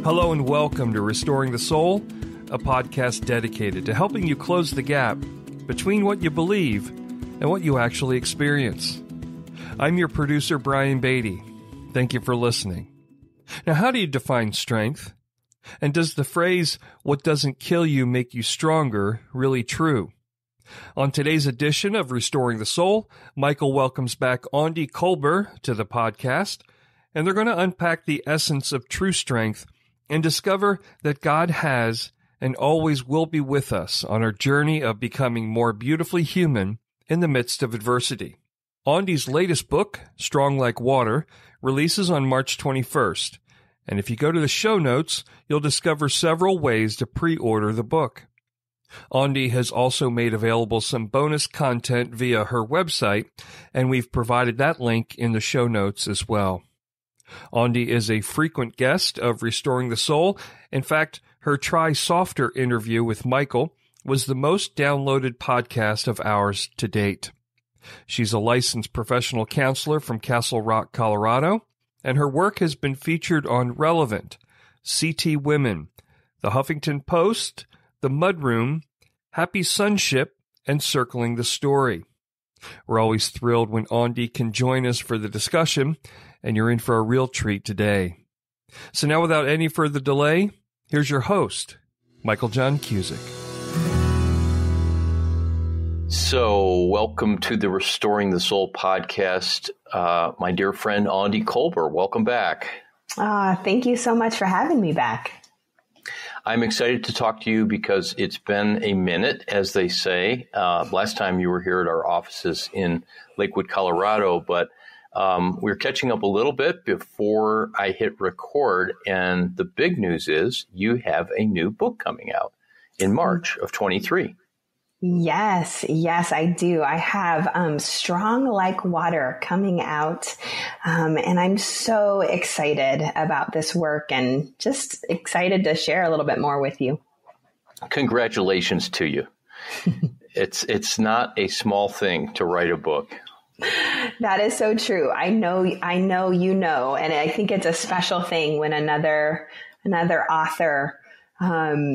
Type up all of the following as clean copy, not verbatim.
Hello and welcome to Restoring the Soul, a podcast dedicated to helping you close the gap between what you believe and what you actually experience. I'm your producer, Brian Beatty. Thank you for listening. Now, how do you define strength? And does the phrase, "what doesn't kill you make you stronger," really true? On today's edition of Restoring the Soul, Michael welcomes back Aundi Kolber to the podcast, and they're going to unpack the essence of true strength and discover that God has and always will be with us on our journey of becoming more beautifully human in the midst of adversity. Aundi's latest book, Strong Like Water, releases on March 21st. And if you go to the show notes, you'll discover several ways to pre-order the book. Aundi has also made available some bonus content via her website, and we've provided that link in the show notes as well. Aundi is a frequent guest of Restoring the Soul. In fact, her Try Softer interview with Michael was the most downloaded podcast of ours to date. She's a licensed professional counselor from Castle Rock, Colorado, and her work has been featured on Relevant, CT Women, The Huffington Post, The Mudroom, Happy Sonship, and Circling the Story. We're always thrilled when Aundi can join us for the discussion, and you're in for a real treat today. So now, without any further delay, here's your host, Michael John Cusick. So, welcome to the Restoring the Soul podcast, my dear friend Aundi Kolber. Welcome back. Thank you so much for having me back. I'm excited to talk to you because it's been a minute, as they say. Last time you were here at our offices in Lakewood, Colorado, but we're catching up a little bit before I hit record. And the big news is you have a new book coming out in March of 23. Yes, I do. I have Strong Like Water coming out, and I'm so excited about this work and just excited to share a little bit more with you. Congratulations to you. It's not a small thing to write a book. That is so true. I know, you know, and I think it's a special thing when another author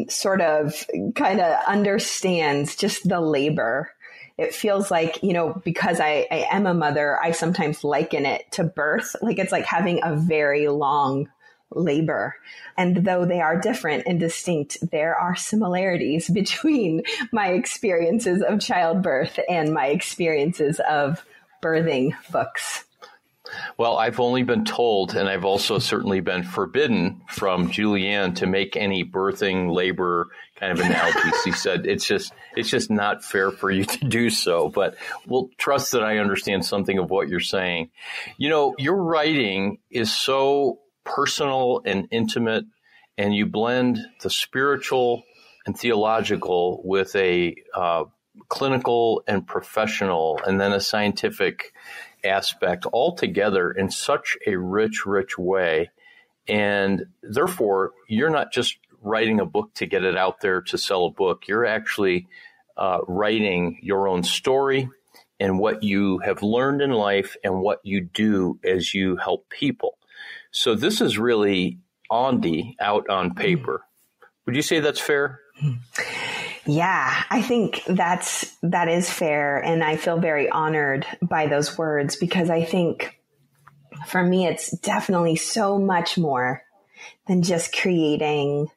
sort of kind of understands just the labor. It feels like, because I am a mother, I sometimes liken it to birth. Like it's like having a very long labor. And though they are different and distinct, there are similarities between my experiences of childbirth and my experiences of birthing books. Well, I've only been told, and I've also certainly been forbidden from Julianne to make any birthing labor kind of analogies. She said, it's just not fair for you to do so, but we'll trust that I understand something of what you're saying. Your writing is so personal and intimate, and you blend the spiritual and theological with a clinical and professional, and then a scientific aspect all together in such a rich way. And therefore, you're not just writing a book to get it out there to sell a book. You're actually writing your own story and what you have learned in life and what you do as you help people. So this is really Aundi out on paper. Would you say that's fair? Yeah, I think that is fair. And I feel very honored by those words because I think for me, it's definitely so much more than just creating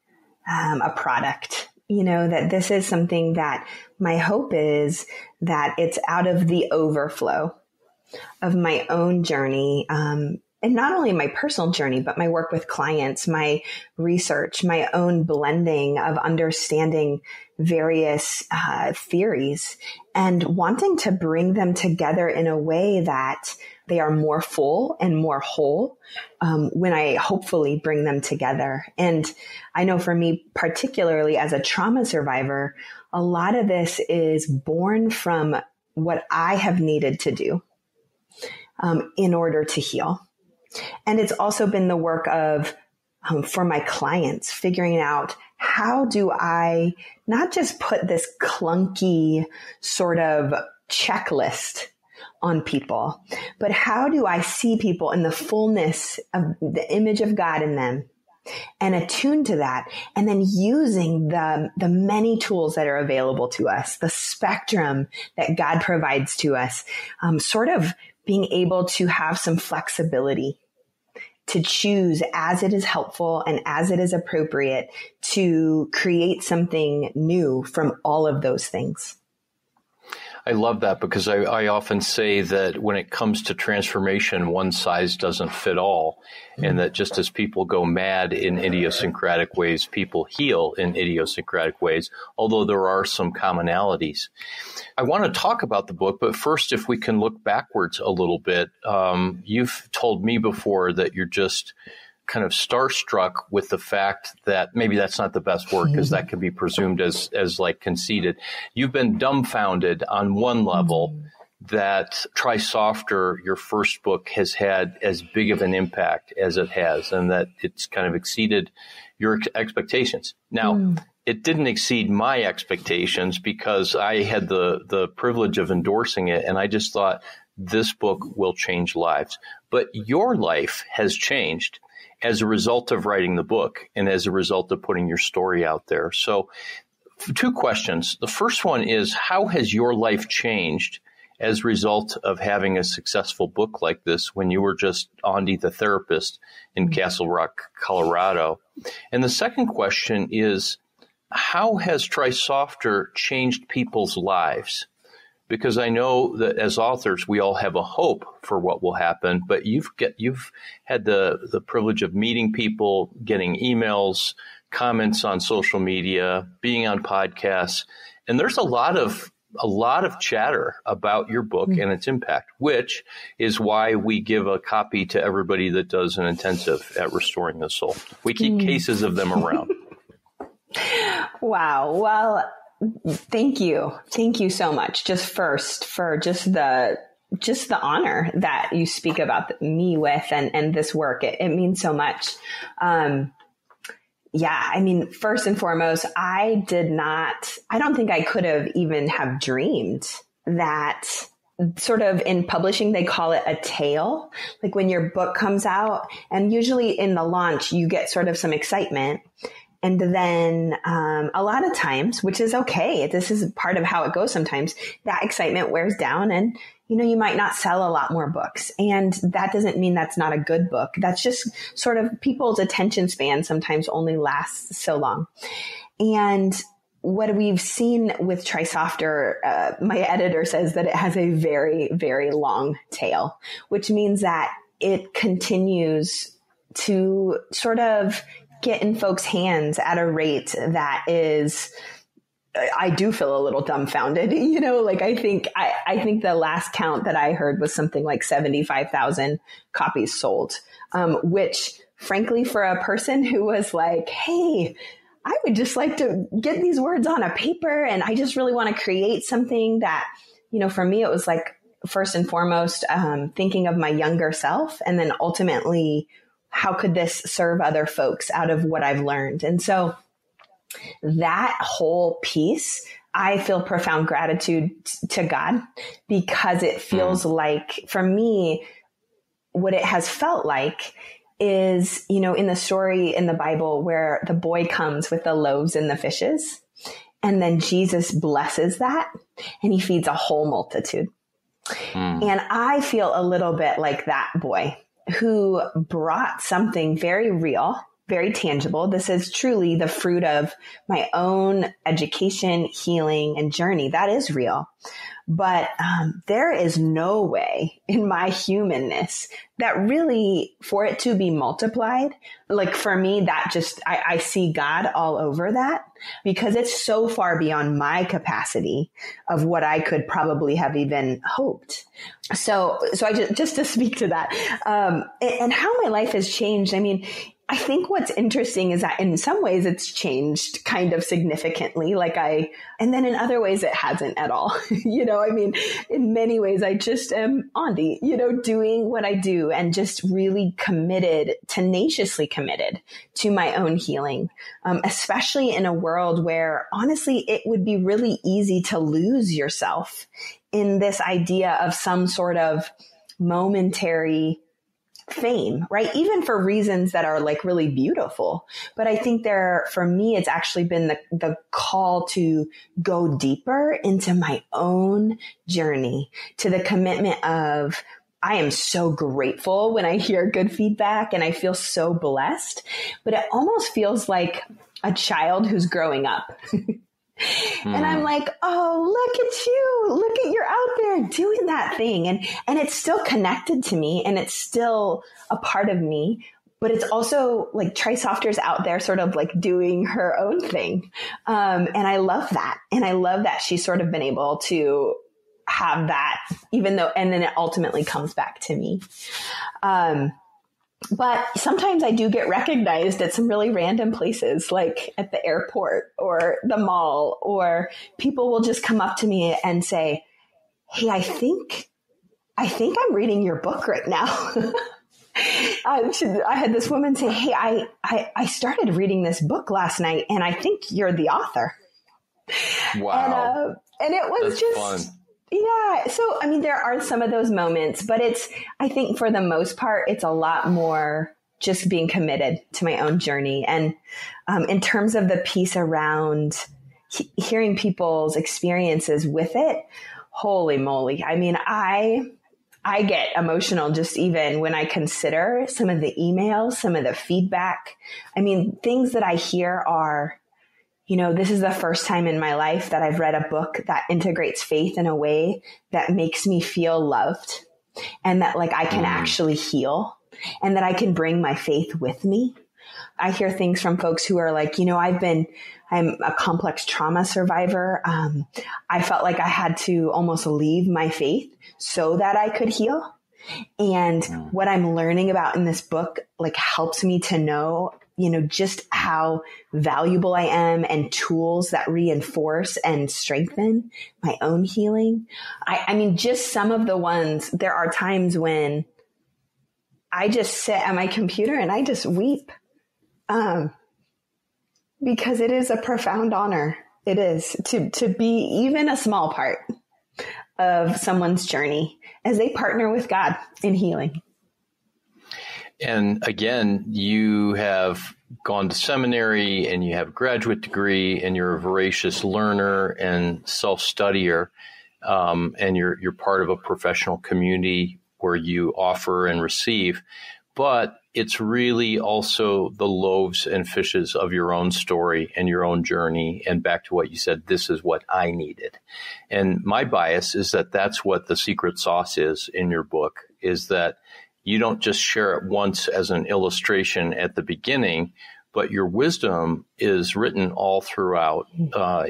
a product. That this is something that my hope is that it's out of the overflow of my own journey, and not only my personal journey, but my work with clients, my research, my own blending of understanding various theories and wanting to bring them together in a way that they are more full and more whole when I hopefully bring them together. And I know for me, particularly as a trauma survivor, a lot of this is born from what I have needed to do in order to heal. And it's also been the work of, for my clients, figuring out how do I not just put this clunky sort of checklist on people, but how do I see people in the fullness of the image of God in them and attune to that, and then using the many tools that are available to us, the spectrum that God provides to us, sort of being able to have some flexibility to choose as it is helpful and as it is appropriate to create something new from all of those things. I love that, because I often say that when it comes to transformation, one size doesn't fit all. And that just as people go mad in idiosyncratic ways, people heal in idiosyncratic ways, although there are some commonalities. I want to talk about the book, but first, if we can look backwards a little bit, you've told me before that you're just kind of starstruck with the fact that maybe that's not the best word, because that can be presumed as like conceited. You've been dumbfounded on one level that Try Softer, your first book, has had as big of an impact as it has, and that it's kind of exceeded your expectations. Now, it didn't exceed my expectations because I had the privilege of endorsing it, and I just thought this book will change lives. But your life has changed as a result of writing the book and as a result of putting your story out there. So 2 questions. The first one is, how has your life changed as a result of having a successful book like this when you were just Aundi the therapist in Castle Rock, Colorado? And the second question is, how has Try Softer changed people's lives? Because I know that as authors, we all have a hope for what will happen, but you've had the privilege of meeting people, getting emails, comments on social media, being on podcasts, and there's a lot of chatter about your book and its impact, which is why we give a copy to everybody that does an intensive at Restoring the Soul. We keep cases of them around. Wow. Well, thank you. Thank you so much. Just first for just the honor that you speak about me with and this work. It means so much. Yeah. I mean, first and foremost, I don't think I could have even have dreamed that sort of in publishing, they call it a tale. Like when your book comes out, and usually in the launch, you get sort of some excitement. And then a lot of times, which is okay, this is part of how it goes sometimes, that excitement wears down and, you might not sell a lot more books. And that doesn't mean that's not a good book. That's just sort of people's attention span sometimes only lasts so long. And what we've seen with Try Softer, my editor says that it has a very, very long tail, which means that it continues to sort of get in folks' hands at a rate that is, I do feel a little dumbfounded, like I think the last count that I heard was something like 75,000 copies sold, which frankly, for a person who was like, hey, I would just like to get these words on a paper and I just really want to create something that, for me, it was like, first and foremost, thinking of my younger self, and then ultimately, how could this serve other folks out of what I've learned? And so that whole piece, I feel profound gratitude to God, because it feels like, for me, what it has felt like is, in the story in the Bible where the boy comes with the loaves and the fishes, and then Jesus blesses that and he feeds a whole multitude. And I feel a little bit like that boy who brought something very real, very tangible. This is truly the fruit of my own education, healing, and journey. That is real. But there is no way in my humanness that really, for it to be multiplied, like for me, that just, I see God all over that, because it's so far beyond my capacity of what I could probably have even hoped. So I just to speak to that, and how my life has changed. I mean, I think what's interesting is that in some ways it's changed kind of significantly, and then in other ways it hasn't at all. I mean, in many ways I just am Aundi, doing what I do and just really committed, tenaciously committed to my own healing, especially in a world where honestly, it would be really easy to lose yourself in this idea of some sort of momentary fame, right? Even for reasons that are like really beautiful. But I think for me, it's actually been the call to go deeper into my own journey, to the commitment of, I am so grateful when I hear good feedback and I feel so blessed, but it almost feels like a child who's growing up. And I'm like, oh, look at you. Look at you're out there doing that thing. And it's still connected to me and it's still a part of me, but it's also like Trisofter's out there sort of like doing her own thing. And I love that. And I love that she's sort of been able to have that, even though, and then it ultimately comes back to me. But sometimes I do get recognized at some really random places, like at the airport or the mall, or people will just come up to me and say, hey, I think I'm reading your book right now. I had this woman say, hey, I started reading this book last night and I think you're the author. Wow. And it was That's just fun. Yeah. So, I mean, there are some of those moments, but I think for the most part, it's a lot more just being committed to my own journey. And in terms of the piece around hearing people's experiences with it, holy moly. I mean, I get emotional just even when I consider some of the emails, some of the feedback. I mean, things that I hear are, this is the first time in my life that I've read a book that integrates faith in a way that makes me feel loved and that like I can actually heal and that I can bring my faith with me. I hear things from folks who are like, I'm a complex trauma survivor. I felt like I had to almost leave my faith so that I could heal. And what I'm learning about in this book, like helps me to know, just how valuable I am and tools that reinforce and strengthen my own healing. I mean, just some of the ones, there are times when I just sit at my computer and I just weep. Because it is a profound honor. It is to be even a small part of someone's journey as they partner with God in healing. And again, you have gone to seminary and you have a graduate degree and you're a voracious learner and self-studier. And you're part of a professional community where you offer and receive. But it's really also the loaves and fishes of your own story and your own journey. And back to what you said, this is what I needed. And my bias is that that's what the secret sauce is in your book, is that you don't just share it once as an illustration at the beginning, but your wisdom is written all throughout,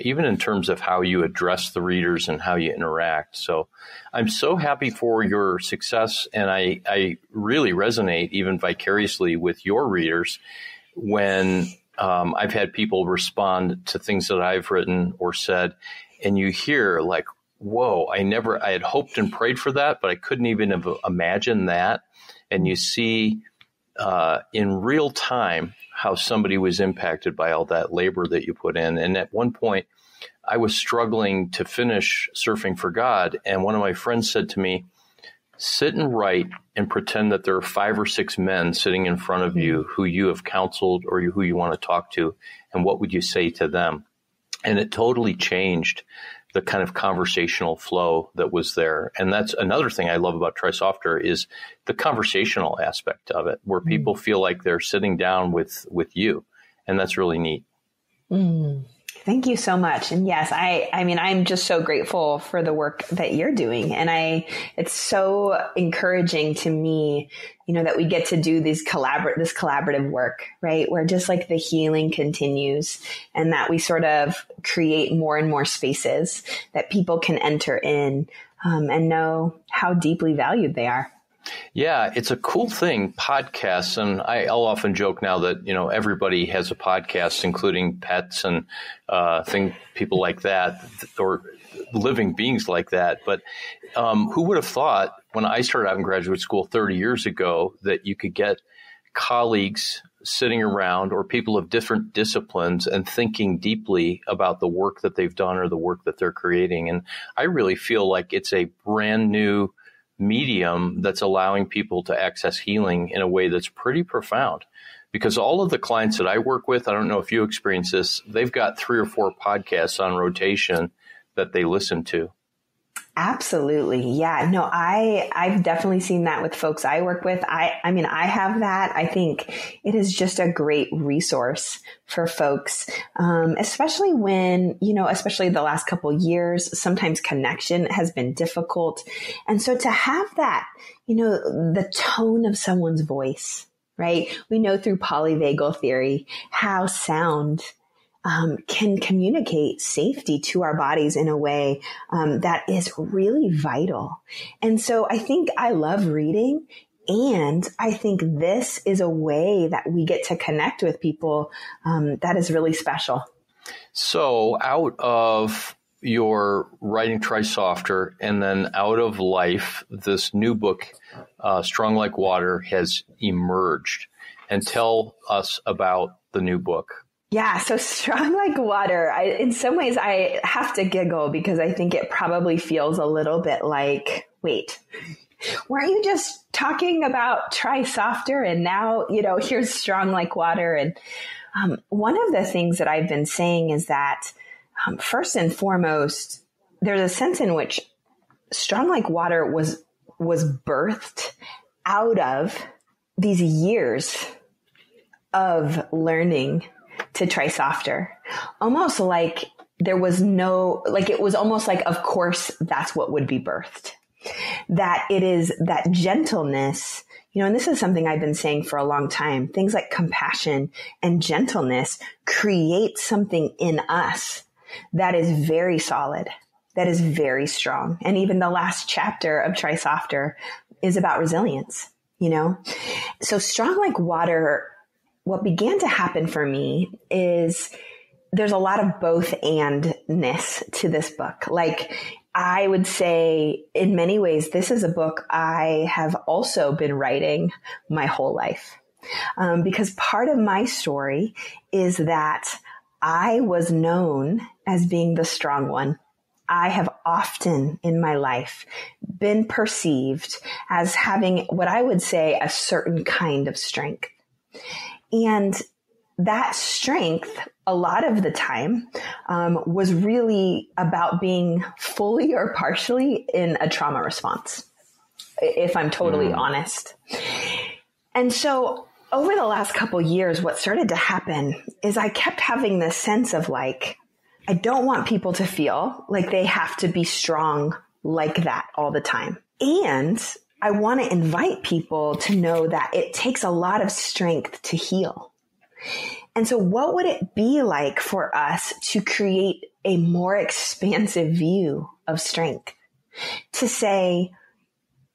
even in terms of how you address the readers and how you interact. So I'm so happy for your success, and I really resonate even vicariously with your readers when I've had people respond to things that I've written or said, and you hear like, whoa, I had hoped and prayed for that, but I couldn't even have imagined that. And you see in real time how somebody was impacted by all that labor that you put in. And at one point, I was struggling to finish Surfing for God. And one of my friends said to me, sit and write and pretend that there are 5 or 6 men sitting in front of you who you have counseled or who you want to talk to. And what would you say to them? And it totally changed the kind of conversational flow that was there. And that's another thing I love about Trisofter is the conversational aspect of it, where people feel like they're sitting down with you. And that's really neat. Thank you so much. And yes, I mean, I'm just so grateful for the work that you're doing. And it's so encouraging to me, that we get to do this collaborative work, right? Where just like the healing continues and that we sort of create more and more spaces that people can enter in, and know how deeply valued they are. Yeah, it's a cool thing, podcasts. And I'll often joke now that, everybody has a podcast, including pets and people like that, or living beings like that. But who would have thought when I started out in graduate school 30 years ago that you could get colleagues sitting around or people of different disciplines and thinking deeply about the work that they've done or the work that they're creating. And I really feel like it's a brand new medium that's allowing people to access healing in a way that's pretty profound. Because all of the clients that I work with, I don't know if you experience this, they've got 3 or 4 podcasts on rotation that they listen to. Absolutely. Yeah. No, I've definitely seen that with folks I work with. I mean, I have that. I think it is just a great resource for folks, especially when, especially the last couple of years, sometimes connection has been difficult. And so to have that, the tone of someone's voice, right? We know through polyvagal theory how sound can communicate safety to our bodies in a way that is really vital. And so I think I love reading, and I think this is a way that we get to connect with people that is really special. So out of your writing Try Softer and then out of life, this new book, Strong Like Water, has emerged. And tell us about the new book. Yeah. So Strong Like Water, in some ways I have to giggle because I think it probably feels a little bit like, wait, weren't you just talking about Try Softer and now, here's Strong Like Water? And one of the things that I've been saying is that first and foremost, there's a sense in which Strong Like Water was birthed out of these years of learning to try softer, almost like there was it was almost like, of course, that's what would be birthed. That it is that gentleness, and this is something I've been saying for a long time, things like compassion and gentleness create something in us that is very solid, that is very strong. And even the last chapter of Try Softer is about resilience, So Strong Like Water, what began to happen for me is there's a lot of both andness to this book. Like I would say in many ways, this is a book I have also been writing my whole life. Because part of my story is that I was known as being the strong one. I have often in my life been perceived as having what I would say a certain kind of strength. And that strength, a lot of the time, was really about being fully or partially in a trauma response, if I'm totally honest. And so over the last couple of years, what started to happen is I kept having this sense of like, I don't want people to feel like they have to be strong like that all the time. And I want to invite people to know that it takes a lot of strength to heal. And so what would it be like for us to create a more expansive view of strength? To say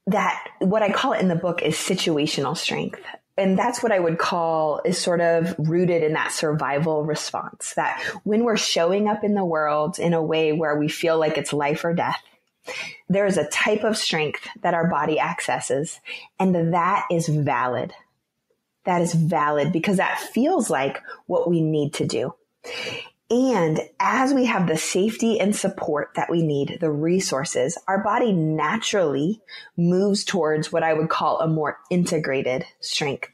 that what I call it in the book is situational strength. And that's what I would call is sort of rooted in that survival response, that when we're showing up in the world in a way where we feel like it's life or death, there is a type of strength that our body accesses, and that is valid. That is valid because that feels like what we need to do. And as we have the safety and support that we need, the resources, our body naturally moves towards what I would call a more integrated strength.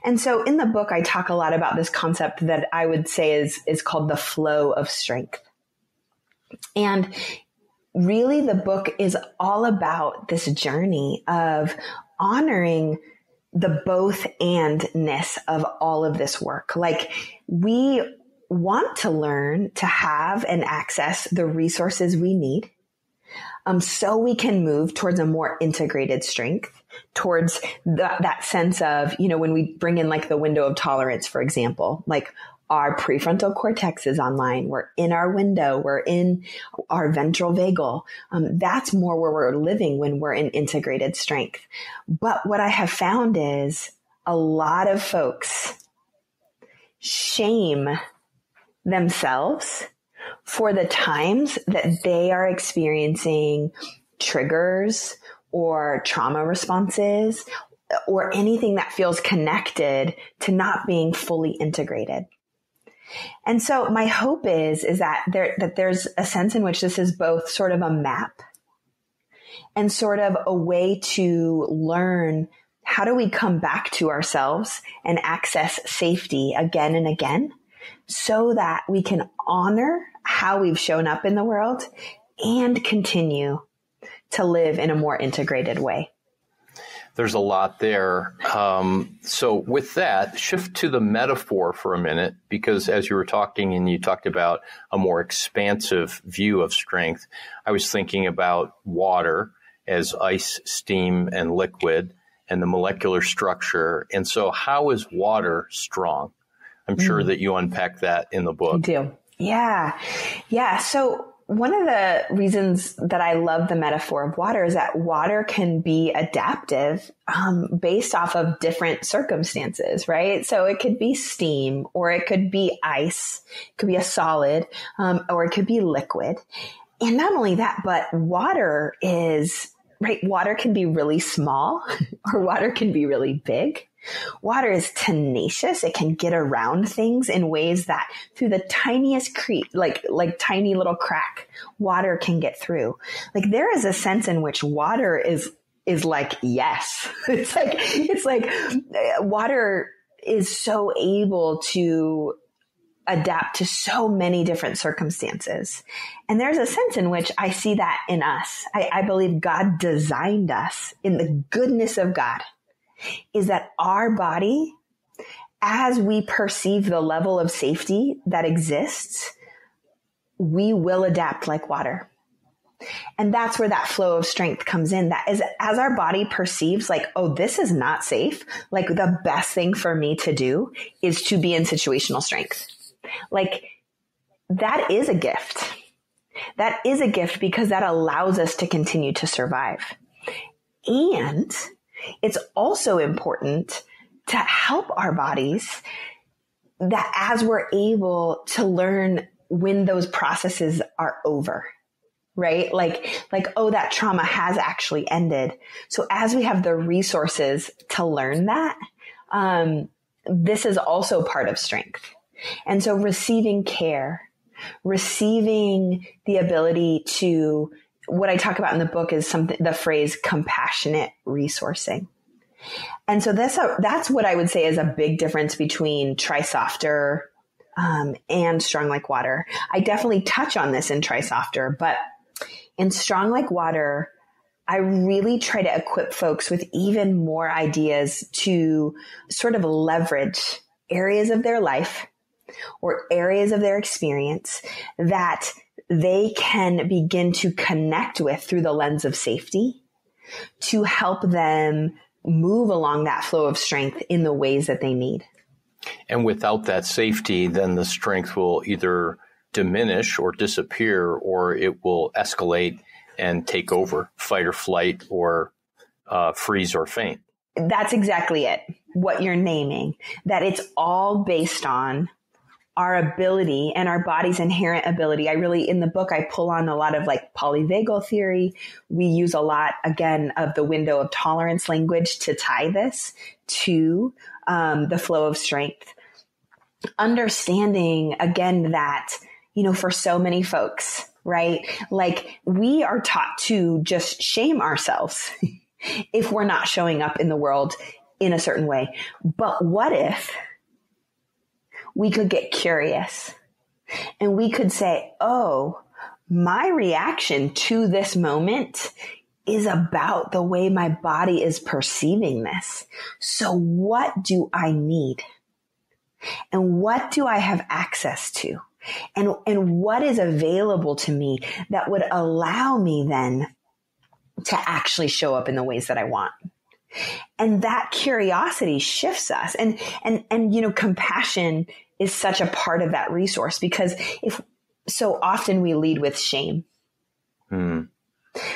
And so in the book, I talk a lot about this concept that I would say is called the flow of strength. And really, the book is all about this journey of honoring the both andness of all of this work. Like we want to learn to have and access the resources we need, so we can move towards a more integrated strength, towards that sense of, when we bring in like the window of tolerance, for example, like our prefrontal cortex is online. We're in our window. We're in our ventral vagal. That's more where we're living when we're in integrated strength. But what I have found is a lot of folks shame themselves for the times that they are experiencing triggers or trauma responses or anything that feels connected to not being fully integrated. And so my hope is that there's a sense in which this is both sort of a map and sort of a way to learn how do we come back to ourselves and access safety again and again so that we can honor how we've shown up in the world and continue to live in a more integrated way. There's a lot there. So with that, shift to the metaphor for a minute, because as you were talking and you talked about a more expansive view of strength, I was thinking about water as ice, steam, and liquid, and the molecular structure. And so how is water strong? I'm sure that you unpack that in the book. I do. Yeah. So one of the reasons that I love the metaphor of water is that water can be adaptive based off of different circumstances, right? So it could be steam, or it could be ice, it could be a solid, or it could be liquid. And not only that, but water can be really small or water can be really big. Water is tenacious. It can get around things in ways that through the tiniest like tiny little crack, water can get through. Like there is a sense in which water is like, yes, it's like water is so able to adapt to so many different circumstances. And there's a sense in which I see that in us. I believe God designed us in the goodness of God. Is that our body, as we perceive the level of safety that exists, we will adapt like water. And that's where that flow of strength comes in. That is, as our body perceives like, oh, this is not safe. Like the best thing for me to do is to be in situational strength. Like that is a gift. That is a gift because that allows us to continue to survive. And it's also important to help our bodies that as we're able to learn when those processes are over, right? Like, oh, that trauma has actually ended. So as we have the resources to learn that, this is also part of strength. And so receiving care, receiving the ability to, what I talk about in the book is the phrase compassionate resourcing. And so that's what I would say is a big difference between Try Softer and Strong Like Water. I definitely touch on this in Try Softer, but in Strong Like Water, I really try to equip folks with even more ideas to sort of leverage areas of their life or areas of their experience that they can begin to connect with through the lens of safety to help them move along that flow of strength in the ways that they need. And without that safety, then the strength will either diminish or disappear, or it will escalate and take over, fight or flight, or freeze or faint. That's exactly it. What you're naming, that it's all based on our ability and our body's inherent ability. In the book, I pull on a lot of like polyvagal theory. We use a lot, again, of the window of tolerance language to tie this to the flow of strength. Understanding, again, that, for so many folks, right? Like we are taught to just shame ourselves if we're not showing up in the world in a certain way. But what if we could get curious and we could say, oh, my reaction to this moment is about the way my body is perceiving this. So what do I need? And what do I have access to? And what is available to me that would allow me then to actually show up in the ways that I want? And that curiosity shifts us. And compassion is such a part of that resource, because if so often we lead with shame.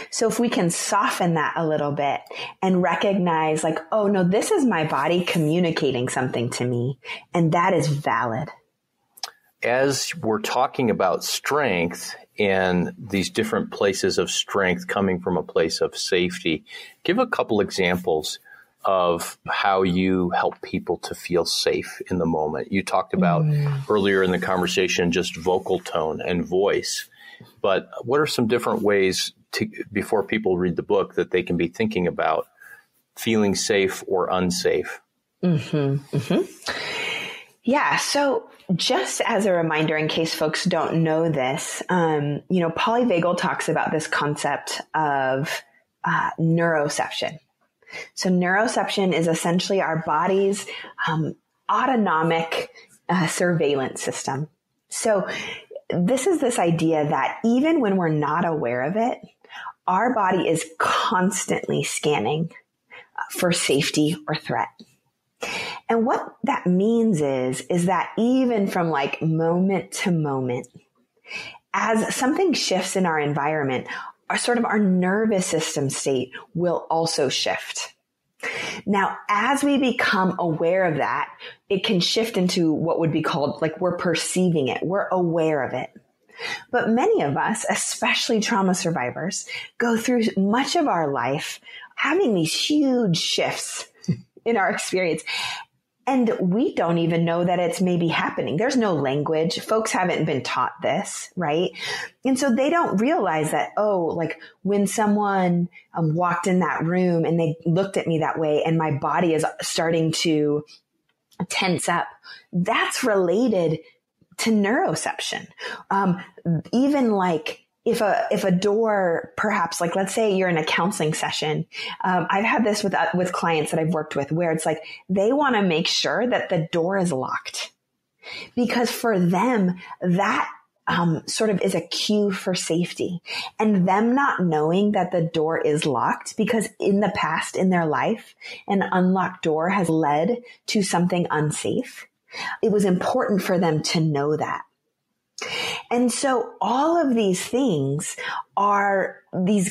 So if we can soften that a little bit and recognize like, oh no, this is my body communicating something to me, and that is valid. As we're talking about strength and these different places of strength coming from a place of safety, give a couple examples of how you help people to feel safe in the moment. You talked about earlier in the conversation just vocal tone and voice, but what are some different ways before people read the book, that they can be thinking about feeling safe or unsafe? Mm-hmm, mm-hmm. Yeah. So just as a reminder, in case folks don't know this, polyvagal talks about this concept of neuroception. So neuroception is essentially our body's autonomic surveillance system. So this is this idea that even when we're not aware of it, our body is constantly scanning for safety or threat. And what that means is that even from like moment to moment, as something shifts in our environment, our nervous system state will also shift. Now, as we become aware of that, it can shift into what would be called, like, we're perceiving it. We're aware of it. But many of us, especially trauma survivors, go through much of our life having these huge shifts in our experience. And we don't even know that it's maybe happening. There's no language. Folks haven't been taught this, right? And so they don't realize that, like when someone walked in that room and they looked at me that way and my body is starting to tense up, that's related to neuroception. Even like if a door, perhaps, like, let's say you're in a counseling session. I've had this with clients that I've worked with, where it's like they want to make sure that the door is locked, because for them that sort of is a cue for safety, and them not knowing that the door is locked because in the past in their life, an unlocked door has led to something unsafe. It was important for them to know that. And so all of these things are this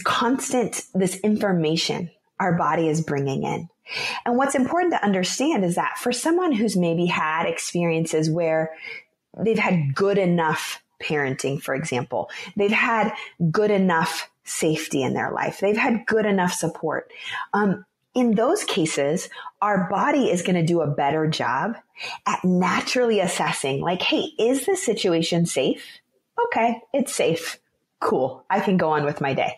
information our body is bringing in. And what's important to understand is that for someone who's maybe had experiences where they've had good enough parenting, for example, they've had good enough safety in their life, they've had good enough support. In those cases, our body is going to do a better job at naturally assessing, like, hey, is this situation safe? Okay, it's safe. Cool. I can go on with my day.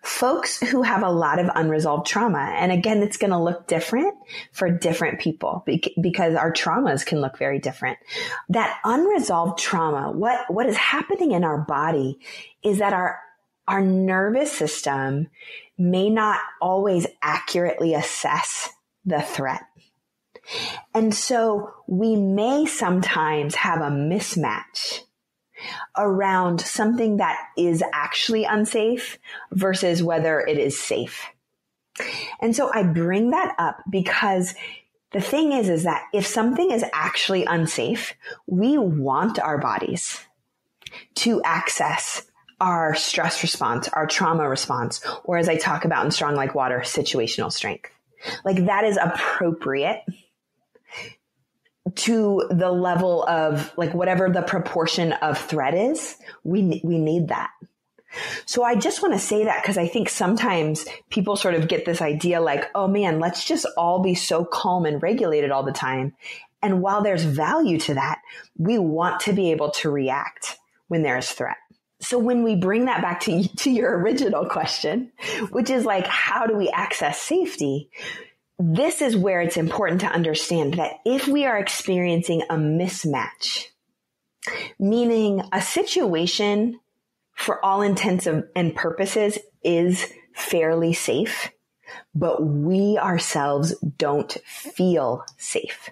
Folks who have a lot of unresolved trauma, and again, it's going to look different for different people because our traumas can look very different. That unresolved trauma, what is happening in our body is that our nervous system may not always accurately assess the threat. And so we may sometimes have a mismatch around something that is actually unsafe versus whether it is safe. And so I bring that up because the thing is that if something is actually unsafe, we want our bodies to access our stress response, our trauma response, or as I talk about in Strong Like Water, situational strength. Like that is appropriate to the level of like whatever the proportion of threat is, we need that. So I just want to say that because I think sometimes people sort of get this idea like, oh man, let's just all be so calm and regulated all the time. And while there's value to that, we want to be able to react when there's threat. So when we bring that back to your original question, which is like, how do we access safety? This is where it's important to understand that if we are experiencing a mismatch, meaning a situation for all intents and purposes is fairly safe, but we ourselves don't feel safe.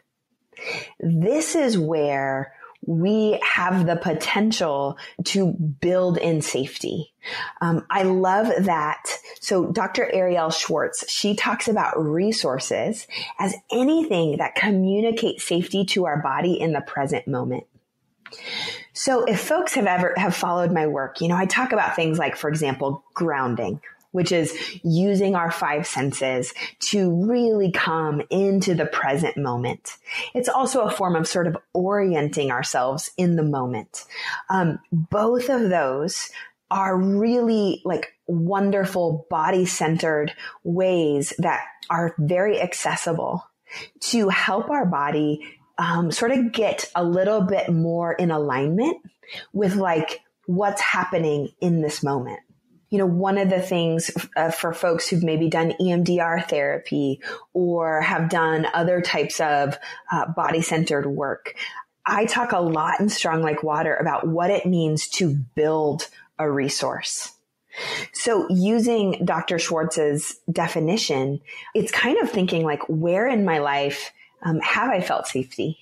This is where we have the potential to build in safety. I love that. So Dr. Arielle Schwartz, she talks about resources as anything that communicates safety to our body in the present moment. So if folks have followed my work, I talk about things like, for example, grounding, which is using our five senses to really come into the present moment. It's also a form of sort of orienting ourselves in the moment. Both of those are really like wonderful body-centered ways that are very accessible to help our body sort of get a little bit more in alignment with like what's happening in this moment. One of the things for folks who've maybe done EMDR therapy or have done other types of body-centered work, I talk a lot in Strong Like Water about what it means to build a resource. So using Dr. Schwartz's definition, it's kind of thinking like, where in my life have I felt safety?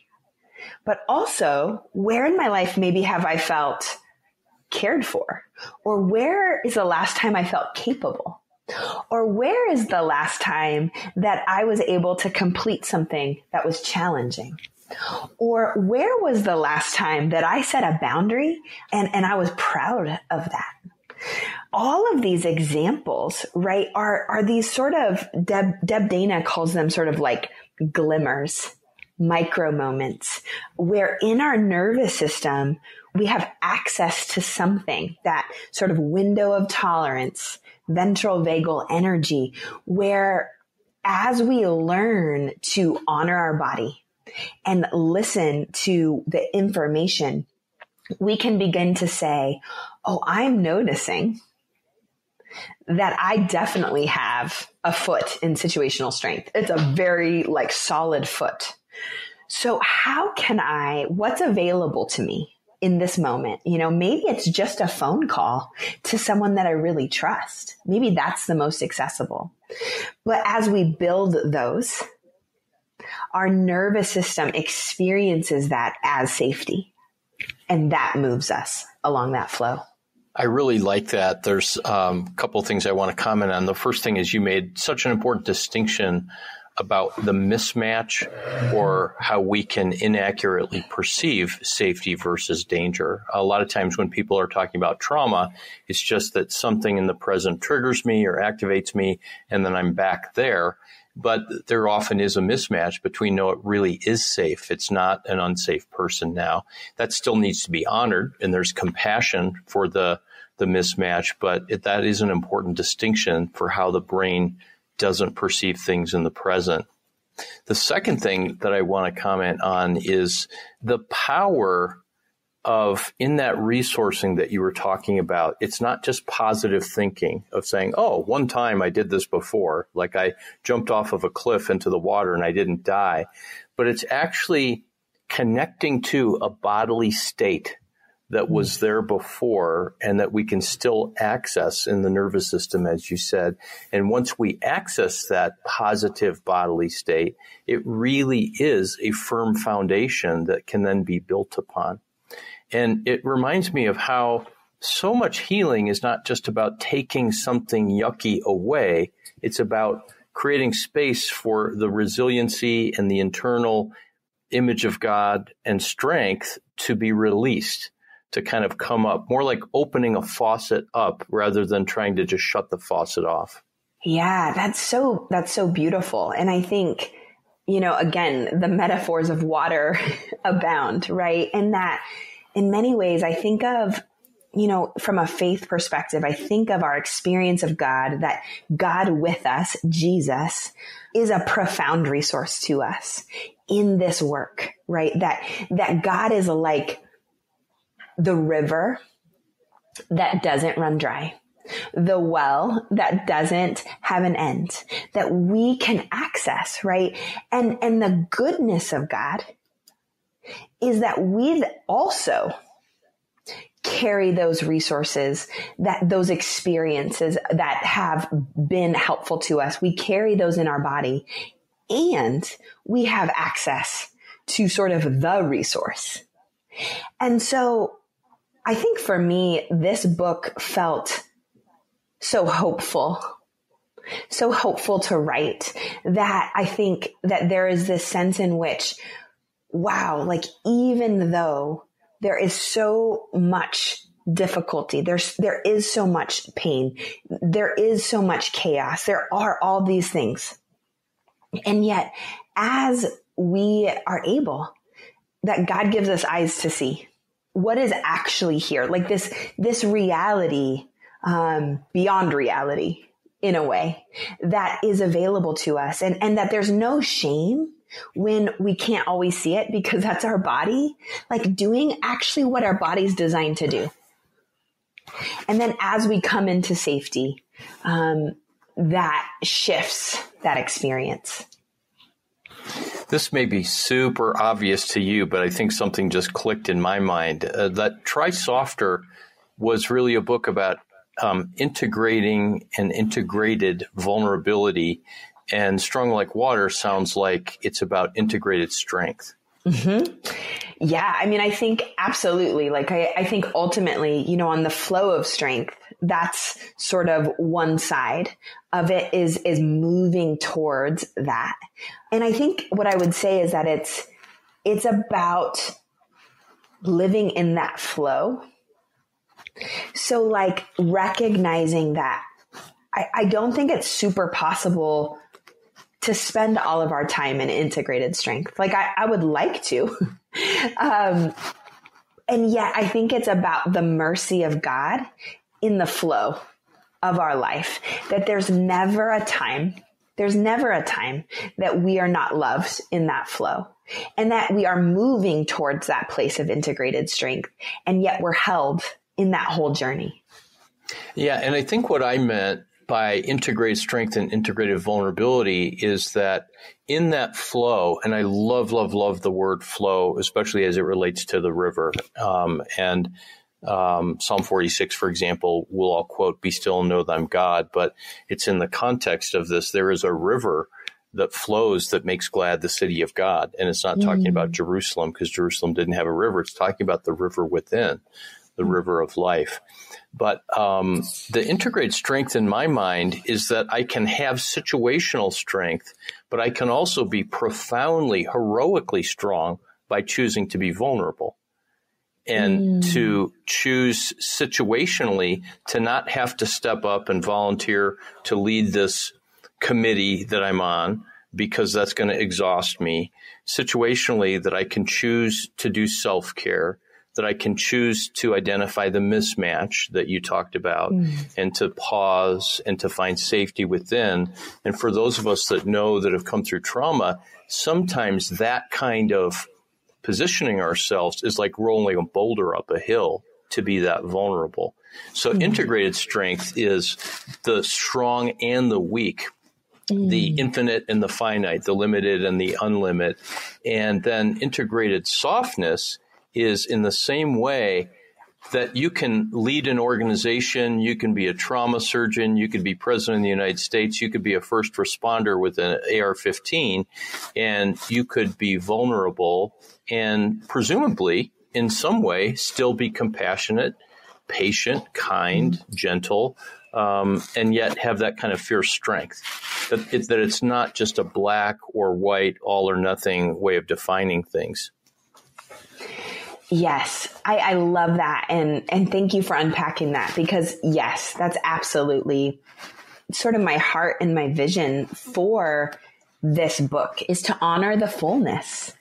But also, where in my life maybe have I felt cared for? Or where is the last time I felt capable? Or where is the last time that I was able to complete something that was challenging? Or where was the last time that I set a boundary and I was proud of that? All of these examples, right, are these sort of, Deb Dana calls them sort of like glimmers, micro moments, where in our nervous system, we have access to something, that sort of window of tolerance, ventral vagal energy, where as we learn to honor our body and listen to the information, we can begin to say, oh, I'm noticing that I definitely have a foot in situational strength. It's a very solid foot. So what's available to me in this moment? Maybe it's just a phone call to someone that I really trust. Maybe that's the most accessible. But as we build those, our nervous system experiences that as safety. And that moves us along that flow. I really like that. There's a couple of things I want to comment on. The first thing is you made such an important distinction about the mismatch or how we can inaccurately perceive safety versus danger. A lot of times when people are talking about trauma, it's just that something in the present triggers me or activates me, and then I'm back there. But there often is a mismatch between, no, it really is safe. It's not an unsafe person now. That still needs to be honored, and there's compassion for the mismatch, but that is an important distinction for how the brain doesn't perceive things in the present. The second thing that I want to comment on is the power of, in that resourcing that you were talking about, it's not just positive thinking of saying, oh, one time I did this before, like I jumped off of a cliff into the water and I didn't die, but it's actually connecting to a bodily state that was there before and that we can still access in the nervous system, as you said. And once we access that positive bodily state, it really is a firm foundation that can then be built upon. And it reminds me of how so much healing is not just about taking something yucky away. It's about creating space for the resiliency and the internal image of God and strength to be released, to kind of come up, more like opening a faucet up rather than trying to just shut the faucet off. Yeah, that's so beautiful. And I think, again, the metaphors of water abound, right? And that in many ways, I think of, from a faith perspective, I think of our experience of God, that God with us, Jesus, is a profound resource to us in this work, right? That God is like the river that doesn't run dry, the well that doesn't have an end, that we can access, right? And the goodness of God is that we also carry those resources, that those experiences that have been helpful to us. We carry those in our body, and we have access to sort of the resource. And so I think for me, this book felt so hopeful to write, that I think that there is this sense in which, wow, even though there is so much difficulty, there is so much pain, there is so much chaos, there are all these things. And yet, as we are able, that God gives us eyes to see what is actually here, like this reality, beyond reality in a way, that is available to us, and that there's no shame when we can't always see it, because that's our body, doing actually what our body's designed to do. And then as we come into safety, that shifts that experience. This may be super obvious to you, but I think something just clicked in my mind. That Try Softer was really a book about integrating and integrated vulnerability, and Strong Like Water sounds like it's about integrated strength. Mm-hmm. Yeah. I mean, I think absolutely. Like, I think ultimately, on the flow of strength, that's sort of one side of it is moving towards that. And I think what I would say is that it's about living in that flow. So like recognizing that I don't think it's super possible to spend all of our time in integrated strength. Like I would like to. And yet I think it's about the mercy of God in the flow of our life, that there's never a time that we are not loved in that flow, and that we are moving towards that place of integrated strength. And yet we're held in that whole journey. Yeah. And I think what I meant by integrated strength and integrated vulnerability is that in that flow, and I love the word flow, especially as it relates to the river. Psalm 46, for example, we'll all quote, "Be still and know that I'm God." But it's in the context of this, there is a river that flows that makes glad the city of God. And it's not talking about Jerusalem, because Jerusalem didn't have a river. It's talking about the river within, the river of life. But the integrated strength in my mind is that I can have situational strength, but I can also be profoundly, heroically strong by choosing to be vulnerable. And to choose situationally to not have to step up and volunteer to lead this committee that I'm on, because that's going to exhaust me. Situationally, that I can choose to do self-care, that I can choose to identify the mismatch that you talked about, and to pause and to find safety within. And for those of us that know, that have come through trauma, sometimes that kind of positioning ourselves is like rolling a boulder up a hill to be that vulnerable. So integrated strength is the strong and the weak, the infinite and the finite, the limited and the unlimited. And then integrated softness is in the same way that you can lead an organization, you can be a trauma surgeon, you could be president of the United States, you could be a first responder with an AR-15, and you could be vulnerable and presumably in some way still be compassionate, patient, kind, gentle, and yet have that kind of fierce strength. That it's not just a black or white, all or nothing way of defining things. Yes, I love that. And thank you for unpacking that, because yes, that's absolutely sort of my heart and my vision for this book, is to honor the fullness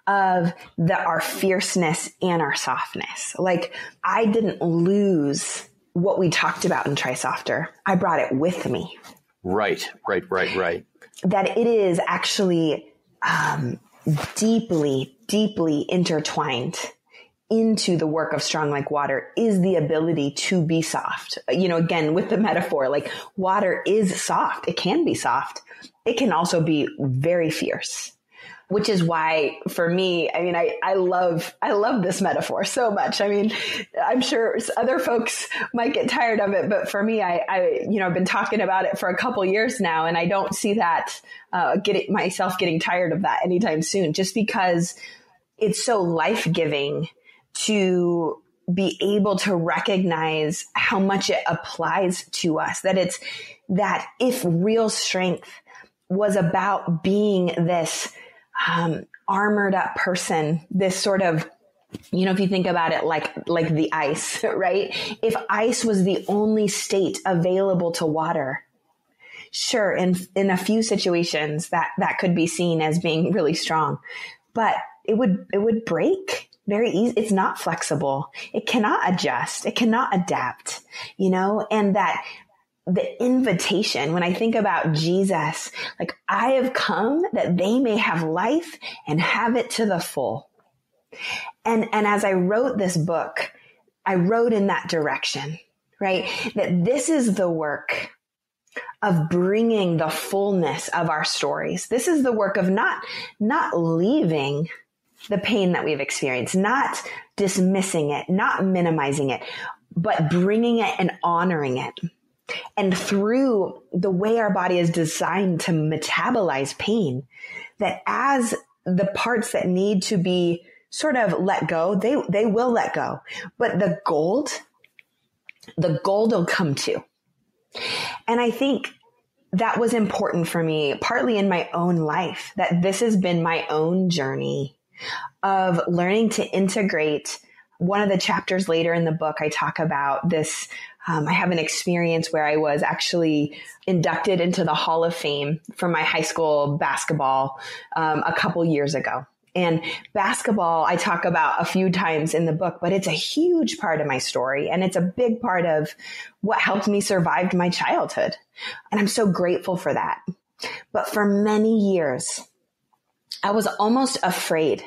of our fierceness and our softness. Like, I didn't lose what we talked about in Try Softer. I brought it with me. Right. That it is actually deeply, deeply intertwined into the work of Strong Like Water is the ability to be soft. Again, with the metaphor, like water is soft. It can be soft. It can also be very fierce, which is why for me, I mean, I love this metaphor so much. I mean, I'm sure other folks might get tired of it, but for me, I've been talking about it for a couple years now, and I don't see that, myself getting tired of that anytime soon, just because it's so life-giving to be able to recognize how much it applies to us, that if real strength was about being this armored up person, this sort of, if you think about it like the ice, right? If ice was the only state available to water, sure, in a few situations that could be seen as being really strong, but it would break very easy. It's not flexible. It cannot adjust. It cannot adapt, and that the invitation, when I think about Jesus, like, I have come that they may have life and have it to the full. And as I wrote this book, I wrote in that direction, right? That this is the work of bringing the fullness of our stories. This is the work of not leaving the pain that we've experienced, not dismissing it, not minimizing it, but bringing it and honoring it. And through the way our body is designed to metabolize pain, that as the parts that need to be sort of let go, they will let go. But the gold will come too. And I think that was important for me, partly in my own life, that this has been my own journey of learning to integrate. One of the chapters later in the book, I talk about this. I have an experience where I was actually inducted into the Hall of Fame for my high school basketball a couple years ago. And basketball, I talk about a few times in the book, but it's a huge part of my story. And it's a big part of what helped me survive my childhood. And I'm so grateful for that. But for many years, I was almost afraid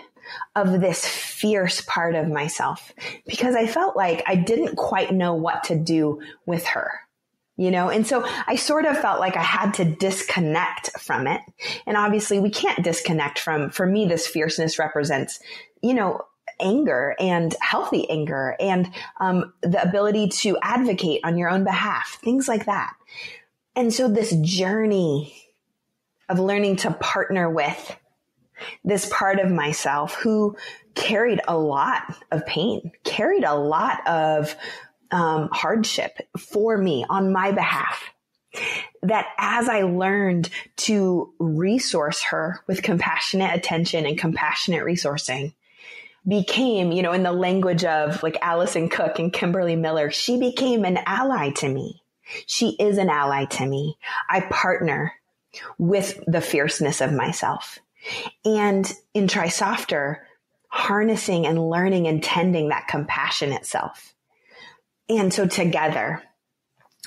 of this fierce part of myself because I felt like I didn't quite know what to do with her. And so I sort of felt like I had to disconnect from it. And obviously we can't disconnect for me, this fierceness represents, anger and healthy anger and the ability to advocate on your own behalf, things like that. And so this journey of learning to partner with this part of myself who carried a lot of pain, carried a lot of hardship for me on my behalf, that as I learned to resource her with compassionate attention and compassionate resourcing, became, in the language of like Allison Cook and Kimberly Miller, she became an ally to me. She is an ally to me. I partner with the fierceness of myself. And in Try Softer, harnessing and learning and tending that compassion itself. And so together,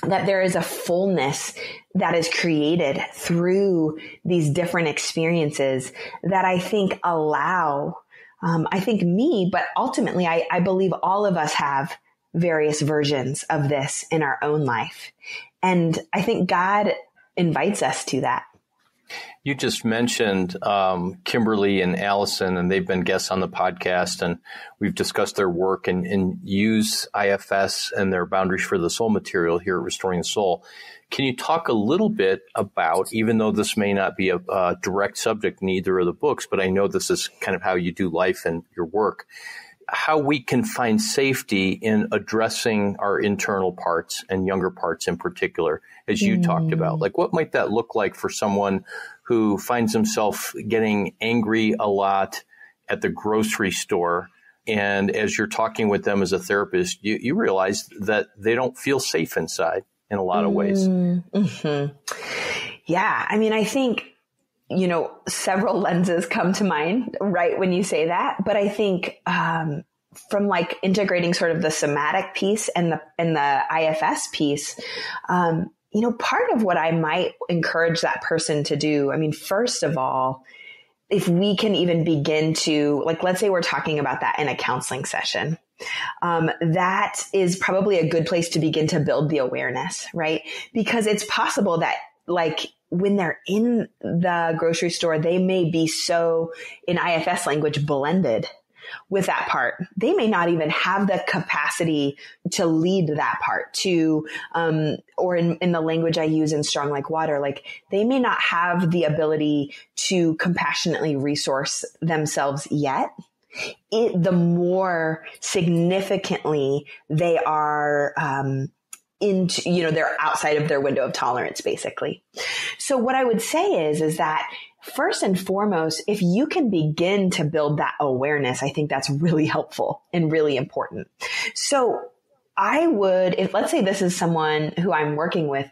that there is a fullness that is created through these different experiences that I think allow, me, but ultimately I believe all of us have various versions of this in our own life. And I think God invites us to that. You just mentioned Kimberly and Allison, and they've been guests on the podcast, and we've discussed their work and use IFS and their Boundaries for the Soul material here at Restoring the Soul. Can you talk a little bit about, even though this may not be a direct subject in either of the books, but I know this is kind of how you do life and your work, how we can find safety in addressing our internal parts and younger parts in particular, as you talked about? Like, what might that look like for someone who finds himself getting angry a lot at the grocery store? And as you're talking with them as a therapist, you realize that they don't feel safe inside in a lot of ways. Mm-hmm. Yeah. I mean, I think, several lenses come to mind right when you say that. But I think from like integrating sort of the somatic piece and the IFS piece, part of what I might encourage that person to do, I mean, first of all, if we can even begin to, like, let's say we're talking about that in a counseling session, that is probably a good place to begin to build the awareness, right? Because it's possible that, like, when they're in the grocery store, they may be so, in IFS language, blended with that part. They may not even have the capacity to lead that part to, or in the language I use in Strong Like Water, like they may not have the ability to compassionately resource themselves yet. The more significantly they are, they're outside of their window of tolerance, basically. So what I would say is that first and foremost, if you can begin to build that awareness, I think that's really helpful and really important. So I would, if let's say this is someone who I'm working with,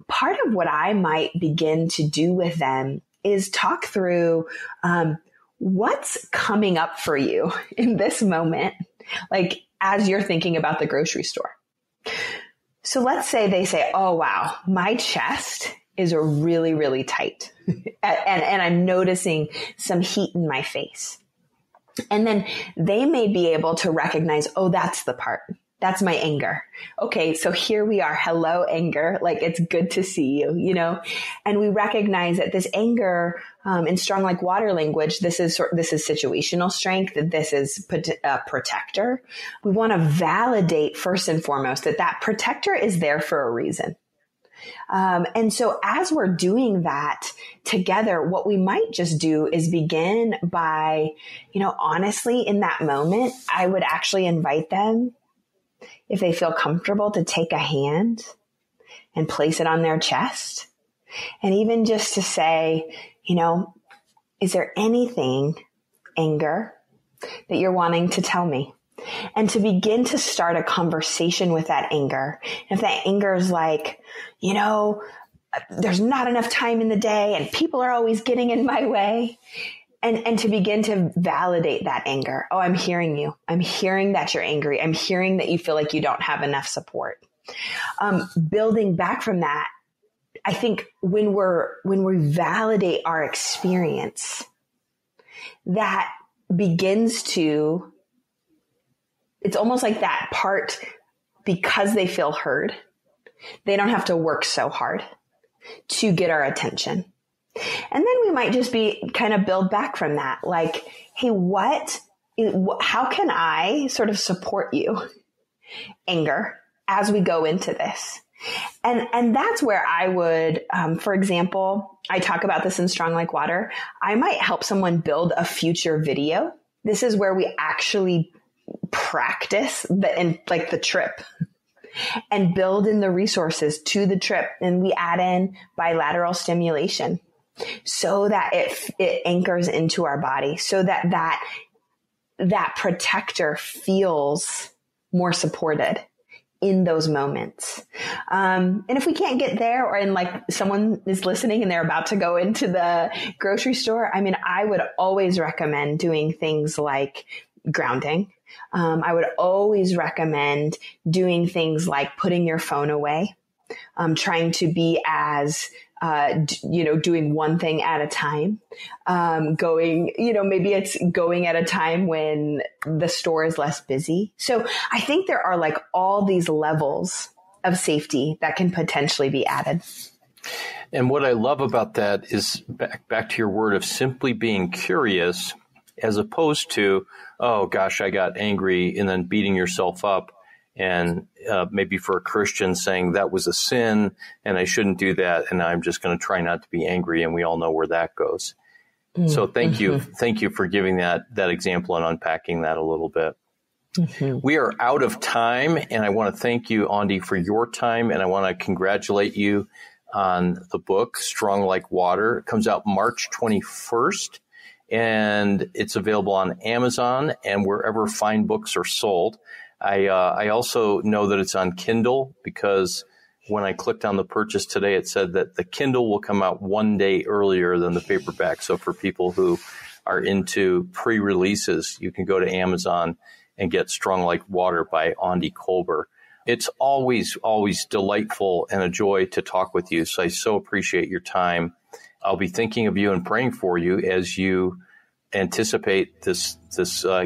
part of what I might begin to do with them is talk through, what's coming up for you in this moment, like as you're thinking about the grocery store. So let's say they say, oh, wow, my chest is really, really tight. and I'm noticing some heat in my face. And then they may be able to recognize, oh, that's the part. That's my anger. Okay, so here we are. Hello, anger. Like, it's good to see you, you know? And we recognize that this anger, in strong like water language, this is situational strength. This is protector. We want to validate first and foremost that protector is there for a reason. And so as we're doing that together, what we might just do is begin by, you know, honestly, in that moment, I would actually invite them, if they feel comfortable, to take a hand and place it on their chest. And even just to say, you know, is there anything, anger, that you're wanting to tell me? And to begin to start a conversation with that anger. If that anger is like, you know, there's not enough time in the day and people are always getting in my way. And to begin to validate that anger. Oh, I'm hearing you. I'm hearing that you're angry. I'm hearing that you feel like you don't have enough support. Building back from that, I think when we validate our experience, that begins to, it's almost like that part, because they feel heard, they don't have to work so hard to get our attention. And then we might just be kind of build back from that. Like, hey, how can I sort of support you, anger, as we go into this? And that's where I would, for example, I talk about this in Strong Like Water. I might help someone build a future video. This is where we actually practice the trip and build in the resources to the trip. And we add in bilateral stimulation so that it anchors into our body, so that protector feels more supported in those moments. And if we can't get there, or someone is listening and they're about to go into the grocery store, I mean, I would always recommend doing things like grounding. I would always recommend doing things like putting your phone away, trying to be as, doing one thing at a time, maybe it's going at a time when the store is less busy. So I think there are like all these levels of safety that can potentially be added. And what I love about that is back to your word of simply being curious, as opposed to, oh gosh, I got angry, and then beating yourself up. And maybe for a Christian saying that was a sin and I shouldn't do that, and I'm just going to try not to be angry, and we all know where that goes. So thank you for giving that example and unpacking that a little bit. We are out of time, and I want to thank you, Aundi, for your time, and I want to congratulate you on the book, Strong Like Water. It comes out March 21st, and it's available on Amazon and wherever fine books are sold. I also know that it's on Kindle, because when I clicked on the purchase today, it said that the Kindle will come out one day earlier than the paperback. So for people who are into pre-releases, you can go to Amazon and get Strong Like Water by Aundi Kolber. It's always, always delightful and a joy to talk with you. So I so appreciate your time. I'll be thinking of you and praying for you as you anticipate this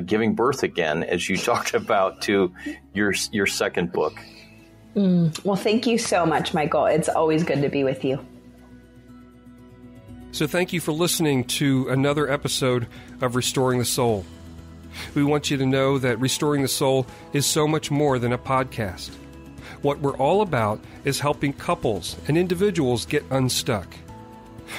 giving birth again, as you talked about, to your second book. Well, thank you so much, Michael. It's always good to be with you. So thank you for listening to another episode of Restoring the Soul. We want you to know that Restoring the Soul is so much more than a podcast. What we're all about is helping couples and individuals get unstuck.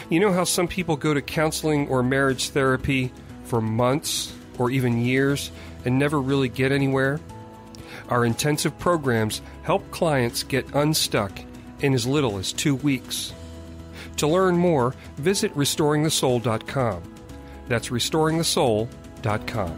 You know how some people go to counseling or marriage therapy for months or even years and never really get anywhere? Our intensive programs help clients get unstuck in as little as 2 weeks. To learn more, visit restoringthesoul.com. That's restoringthesoul.com.